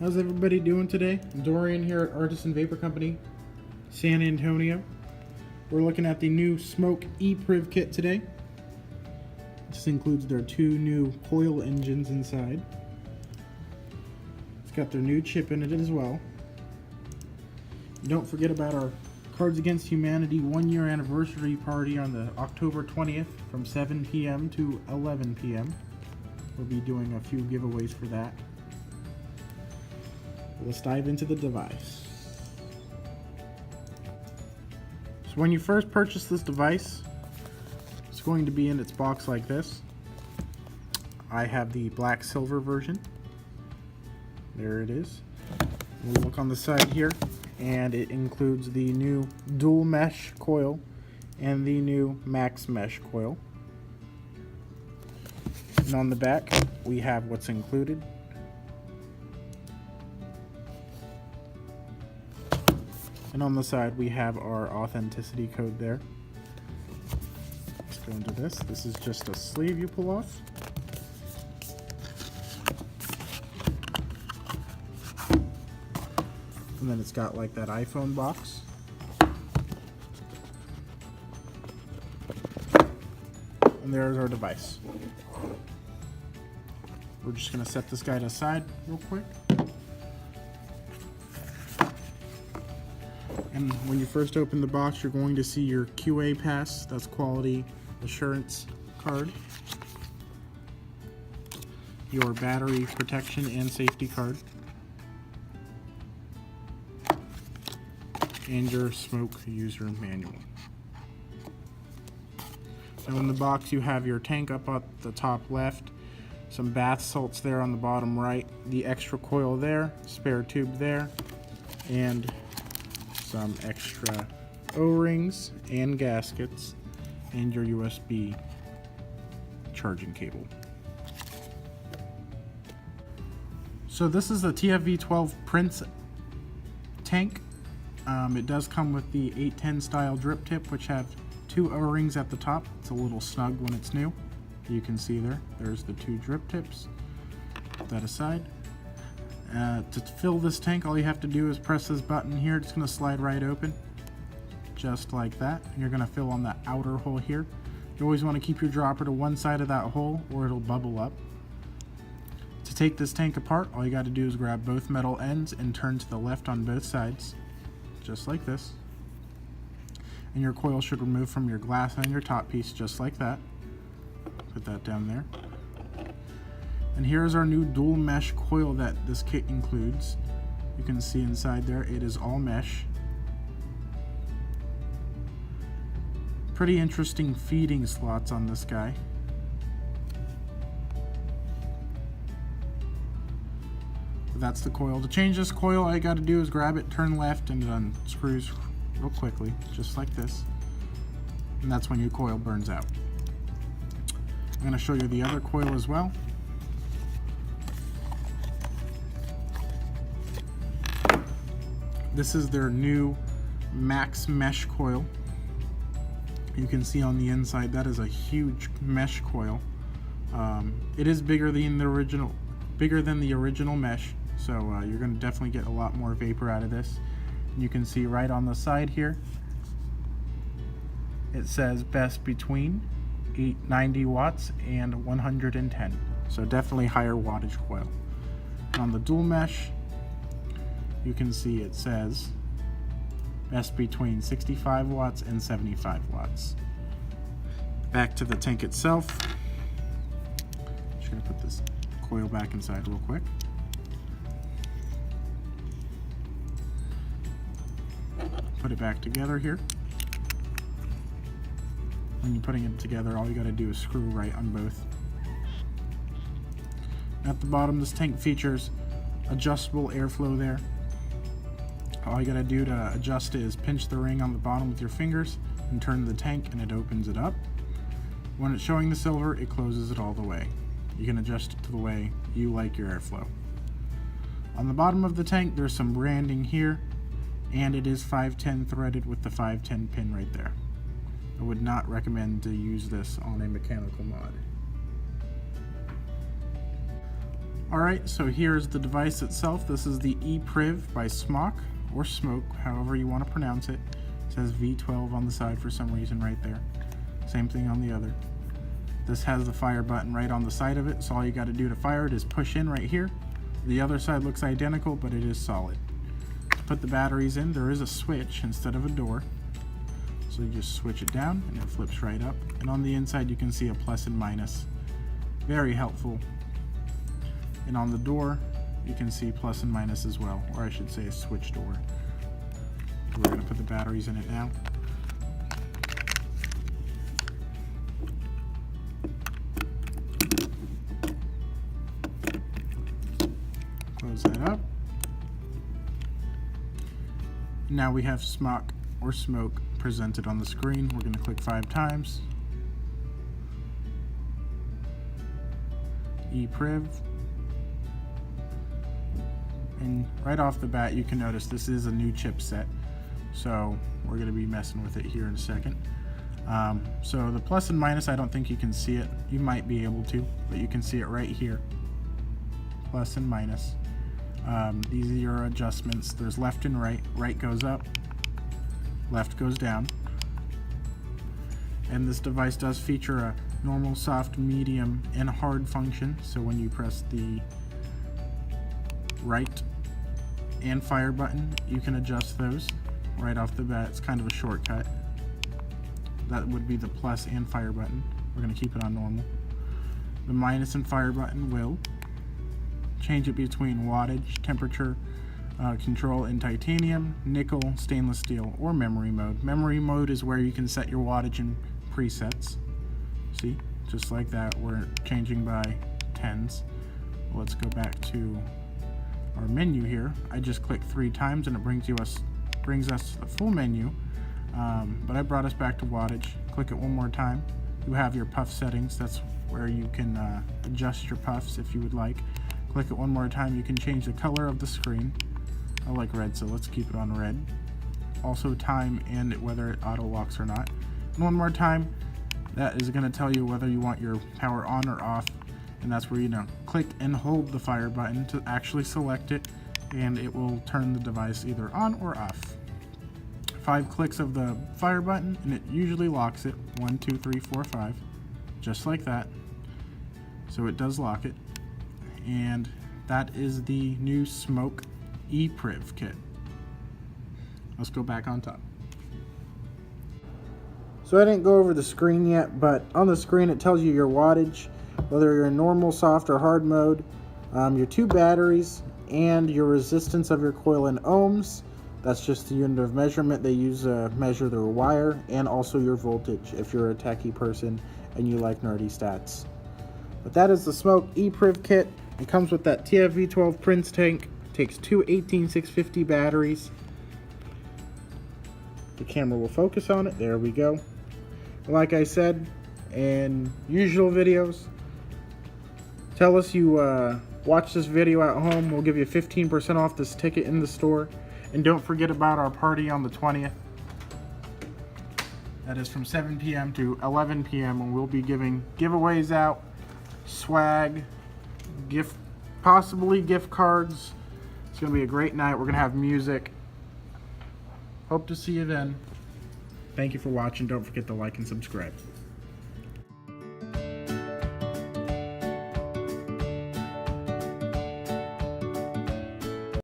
How's everybody doing today? Dorian here at Artisan Vapor Company, San Antonio. We're looking at the new Smok E Priv Kit today. This includes their two new coil engines inside. It's got their new chip in it as well. Don't forget about our Cards Against Humanity 1-year anniversary party on the October 20th from 7 p.m. to 11 p.m. We'll be doing a few giveaways for that. Let's dive into the device. So when you first purchase this device, it's going to be in its box like this. I have the black silver version. There it is. We'll look on the side here, and it includes the new dual mesh coil and the new max mesh coil. And on the back, we have what's included. And on the side, we have our authenticity code there. Let's go into this. This is just a sleeve you pull off. And then it's got like that iPhone box. And there's our device. We're just going to set this guy to the side real quick. And when you first open the box, you're going to see your QA pass, that's quality assurance card, your battery protection and safety card, and your Smok user manual. So in the box you have your tank up at the top left, some bath salts there on the bottom right, the extra coil there, spare tube there, and some extra O-rings and gaskets, and your USB charging cable. So this is the TFV12 Prince tank. It does come with the 810 style drip tip, which have two O-rings at the top. It's a little snug when it's new. You can see there's the two drip tips. Put that aside. To fill this tank, all you have to do is press this button here. It's going to slide right open, just like that. And you're going to fill on the outer hole here. You always want to keep your dropper to one side of that hole or it'll bubble up. To take this tank apart, all you got to do is grab both metal ends and turn to the left on both sides, just like this. And your coil should remove from your glass and your top piece, just like that. Put that down there. And here's our new dual mesh coil that this kit includes. You can see inside there, it is all mesh. Pretty interesting feeding slots on this guy. But that's the coil. To change this coil, all you gotta do is grab it, turn left, and it unscrews real quickly, just like this. And that's when your coil burns out. I'm gonna show you the other coil as well. This is their new max mesh coil. You can see on the inside that is a huge mesh coil. It is bigger than the original mesh, so you're going to definitely get a lot more vapor out of this. And you can see right on the side here, it says best between 90 watts and 110. So definitely higher wattage coil. And on the dual mesh, you can see it says best between 65 watts and 75 watts. Back to the tank itself. Just gonna put this coil back inside real quick. Put it back together here. When you're putting it together, all you gotta do is screw right on both. At the bottom, this tank features adjustable airflow there. All you gotta do to adjust it is pinch the ring on the bottom with your fingers and turn the tank and it opens it up. When it's showing the silver, it closes it all the way. You can adjust it to the way you like your airflow. On the bottom of the tank, there's some branding here, and it is 510 threaded with the 510 pin right there. I would not recommend to use this on a mechanical mod. Alright, so here's the device itself. This is the E Priv by Smok, or Smoke, however you want to pronounce it. It says V12 on the side for some reason right there. Same thing on the other. This has the fire button right on the side of it, so all you got to do to fire it is push in right here. The other side looks identical, but it is solid. To put the batteries in, there is a switch instead of a door. So you just switch it down and it flips right up. And on the inside you can see a plus and minus. Very helpful. And on the door, you can see plus and minus as well, or I should say a switch door. We're going to put the batteries in it now. Close that up. Now we have Smok or Smoke presented on the screen. We're going to click 5 times. E Priv. And right off the bat, you can notice this is a new chipset, so we're going to be messing with it here in a second. So the plus and minus, I don't think you can see it. You might be able to, but you can see it right here. Plus and minus. These are your adjustments. There's left and right. Right goes up, left goes down. And this device does feature a normal, soft, medium, and hard function. So when you press the right and fire button, you can adjust those right off the bat. It's kind of a shortcut. That would be the plus and fire button. We're going to keep it on normal. The minus and fire button will change it between wattage, temperature, control in titanium, nickel, stainless steel, or memory mode. Memory mode is where you can set your wattage and presets. See, just like that, we're changing by tens. Let's go back to our menu here. I just click 3 times and it brings us the full menu, but I brought us back to wattage. Click it one more time. You have your puff settings. That's where you can adjust your puffs if you would like. Click it one more time. You can change the color of the screen. I like red, so let's keep it on red. Also time and whether it auto locks or not. And one more time, that is going to tell you whether you want your power on or off. And that's where you click and hold the fire button to actually select it, and it will turn the device either on or off. 5 clicks of the fire button and it usually locks it. 1, 2, 3, 4, 5, just like that. So it does lock it, and that is the new Smok E Priv Kit. Let's go back on top. So I didn't go over the screen yet, but on the screen it tells you your wattage, whether you're in normal, soft, or hard mode, your 2 batteries, and your resistance of your coil in ohms. That's just the unit of measurement they use to measure their wire, and also your voltage if you're a techie person and you like nerdy stats. But that is the Smok E Priv Kit. It comes with that TFV12 Prince tank. It takes 2 18650 batteries. The camera will focus on it. There we go. Like I said in usual videos, tell us you watch this video at home. We'll give you 15% off this ticket in the store. And don't forget about our party on the 20th. That is from 7 p.m. to 11 p.m. and we'll be giving giveaways out, swag, possibly gift cards. It's going to be a great night. We're going to have music. Hope to see you then. Thank you for watching. Don't forget to like and subscribe.